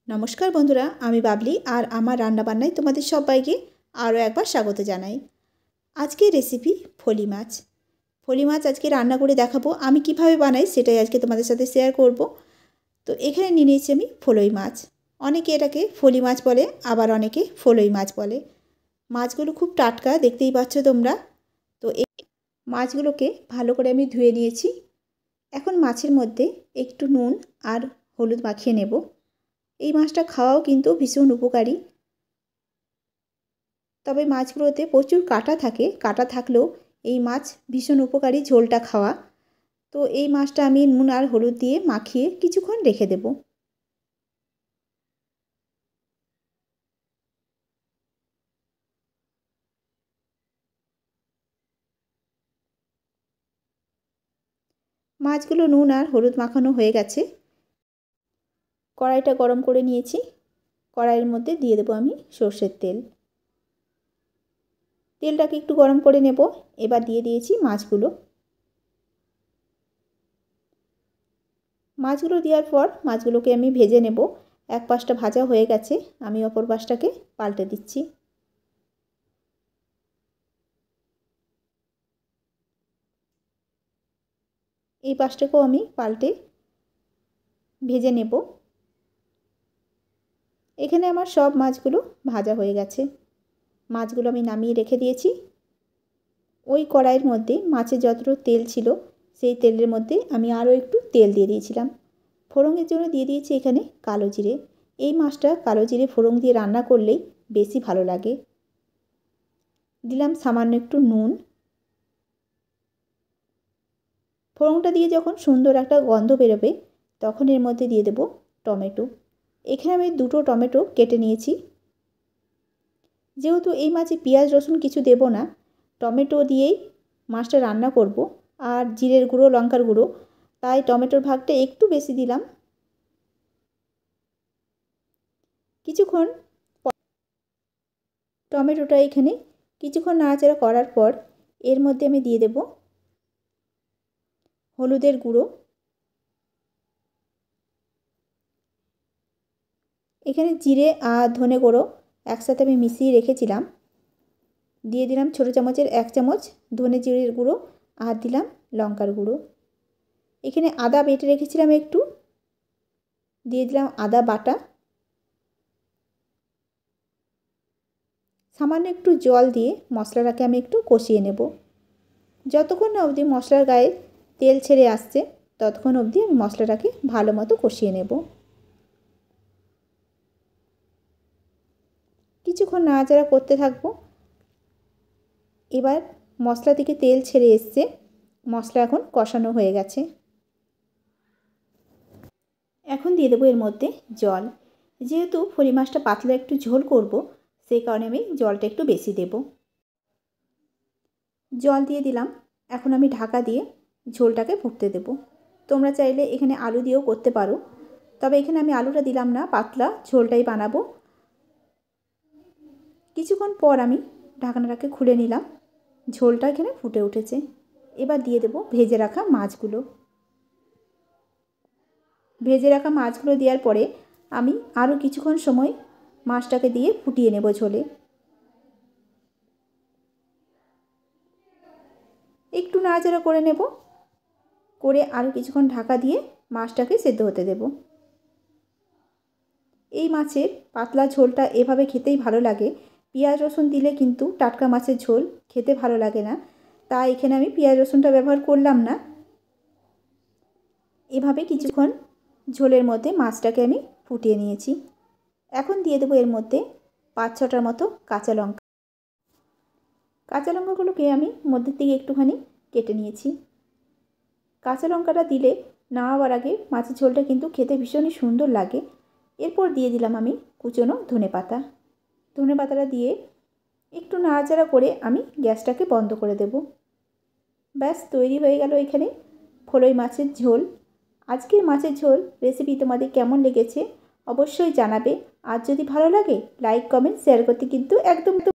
नमस्कार बंधुरा आमी बाबली और आमार रान्ना बान्नाय तोमादेर सबाइके आरो एकबार स्वागत जानाई। आजके रेसिपि फली माछ आज के रान्ना करे देखाबो। आमी किभाबे बानाई सेटाई आजके तोमादेर साथे शेयार करब। तो एखाने निये नियेछि आमी फलई माछ, अनेके एटाके फली माछ बोले आबार अनेके फलई माछ बोले। माछगुलो खूब टाटका देखतेई पाচ্ছ तोमरा। तो এই মাছগুলোকে ভালো করে আমি ধুয়ে নিয়েছি। এখন মাছের মধ্যে একটু নুন আর হলুদ মাখিয়ে নেব। এই মাছটা খাওয়াও কিন্তু ভীষণ উপকারী। তবে মাছগুলোতে প্রচুর কাঁটা থাকে, কাঁটা থাকলেও এই মাছ ভীষণ উপকারী ঝোলটা খাওয়া। তো এই মাছটা আমি নুন আর হলুদ দিয়ে মাখিয়ে কিছুক্ষণ রেখে দেব। মাছগুলো নুন আর হলুদ মাখানো হয়ে গেছে। কড়াইটা গরম করে নিয়েছি। কড়াইয়ের মধ্যে দিয়ে দেব আমি সরষের তেল। তেলটাকে একটু গরম করে নেব। এবার দিয়ে দিয়েছি মাছগুলো। মাছগুলো দেওয়ার পর মাছগুলোকে আমি ভেজে নেব। এক পাশটা ভাজা হয়ে গেছে, আমি অপর পাশটাকে পাল্টে দিচ্ছি। এই পাশটাকেও আমি পাল্টে ভেজে নেব। এখানে আমার সব মাছগুলো ভাজা হয়ে গেছে। মাছগুলো আমি নামিয়ে রেখে দিয়েছি। ওই কড়াইয়ের মধ্যে মাছের যতটা তেল ছিল সেই তেলের মধ্যে আমি আরও একটু তেল দিয়ে দিয়েছিলাম। ফোড়নের জন্য দিয়ে দিয়েছি এখানে কালো জিরে। এই মাছটা কালো জিরে ফোড়ন দিয়ে রান্না করলেই বেশি ভালো লাগে। দিলাম সামান্য একটু নুন। ফোড়নটা দিয়ে যখন সুন্দর একটা গন্ধ বেরোবে তখন এর মধ্যে দিয়ে দেব টমেটো। এখানে আমি দুটো টমেটো কেটে নিয়েছি। যেহেতু এই মাছে পেঁয়াজ রসুন কিছু দেব না, টমেটো দিয়েই মাছটা রান্না করব আর জিরের গুঁড়ো লঙ্কার গুঁড়ো, তাই টমেটোর ভাগটা একটু বেশি দিলাম। কিছুক্ষণ টমেটোটা এখানে কিছুক্ষণ নাড়াচাড়া করার পর এর মধ্যে আমি দিয়ে দেব হলুদের গুঁড়ো। এখানে জিরে আর ধনে গুঁড়ো একসাথে আমি মিশিয়ে রেখেছিলাম। দিয়ে দিলাম ছোটো চামচের 1 চামচ ধনে জিরের গুঁড়ো আর দিলাম লঙ্কার গুঁড়ো। এখানে আদা বেটে রেখেছিলাম একটু, দিয়ে দিলাম আদা বাটা। সামান্য একটু জল দিয়ে মশলাটাকে আমি একটু কষিয়ে নেব। যতক্ষণ না অবধি মশলার গায়ে তেল ছেড়ে আসছে ততক্ষণ অবধি আমি মশলাটাকে ভালো মতো কষিয়ে নেব। কিছুক্ষণ নাড়াচাড়া করতে থাকবো। এবার মশলা থেকে তেল ছেড়ে এসছে, মশলা এখন কষানো হয়ে গেছে। এখন দিয়ে দেবো এর মধ্যে জল। যেহেতু ফলি মাছটা পাতলা একটু ঝোল করব সেই কারণে আমি জলটা একটু বেশি দেব। জল দিয়ে দিলাম। এখন আমি ঢাকা দিয়ে ঝোলটাকে ফুটতে দেব। তোমরা চাইলে এখানে আলু দিয়েও করতে পারো, তবে এখানে আমি আলুটা দিলাম না, পাতলা ঝোলটাই বানাবো। কিছুক্ষণ পর আমি ঢাকনাটাকে খুলে নিলাম। ঝোলটা এখানে ফুটে উঠেছে। এবার দিয়ে দেব ভেজে রাখা মাছগুলো। ভেজে রাখা মাছগুলো দেওয়ার পরে আমি আরও কিছুক্ষণ সময় মাছটাকে দিয়ে ফুটিয়ে নেব ঝোলে। একটু নাড়াচাড়া করে নেব, করে আরও কিছুক্ষণ ঢাকা দিয়ে মাছটাকে সেদ্ধ হতে দেব। এই মাছের পাতলা ঝোলটা এভাবে খেতেই ভালো লাগে। পেঁয়াজ রসুন দিলে কিন্তু টাটকা মাছের ঝোল খেতে ভালো লাগে না, তাই এখানে আমি পেঁয়াজ রসুনটা ব্যবহার করলাম না। এভাবে কিছুক্ষণ ঝোলের মধ্যে মাছটাকে আমি ফুটিয়ে নিয়েছি। এখন দিয়ে দেবো এর মধ্যে 5-6টার মতো কাঁচা লঙ্কা। কাঁচা লঙ্কাগুলোকে আমি মধ্যে থেকে একটুখানি কেটে নিয়েছি। কাঁচা লঙ্কাটা দিলে নামাবার আগে মাছের ঝোলটা কিন্তু খেতে ভীষণই সুন্দর লাগে। এরপর দিয়ে দিলাম আমি কুচনো ধনেপাতা। ধনেপাতাটা দিয়ে একটু নাড়াচাড়া করে আমি গ্যাসটাকে বন্ধ করে দেব। ব্যাস তৈরি হয়ে গেল এখানে ফলই মাছের ঝোল। আজকের মাছের ঝোল রেসিপি তোমাদের কেমন লেগেছে অবশ্যই জানাবে। আর যদি ভালো লাগে লাইক কমেন্ট শেয়ার করতে কিন্তু একদম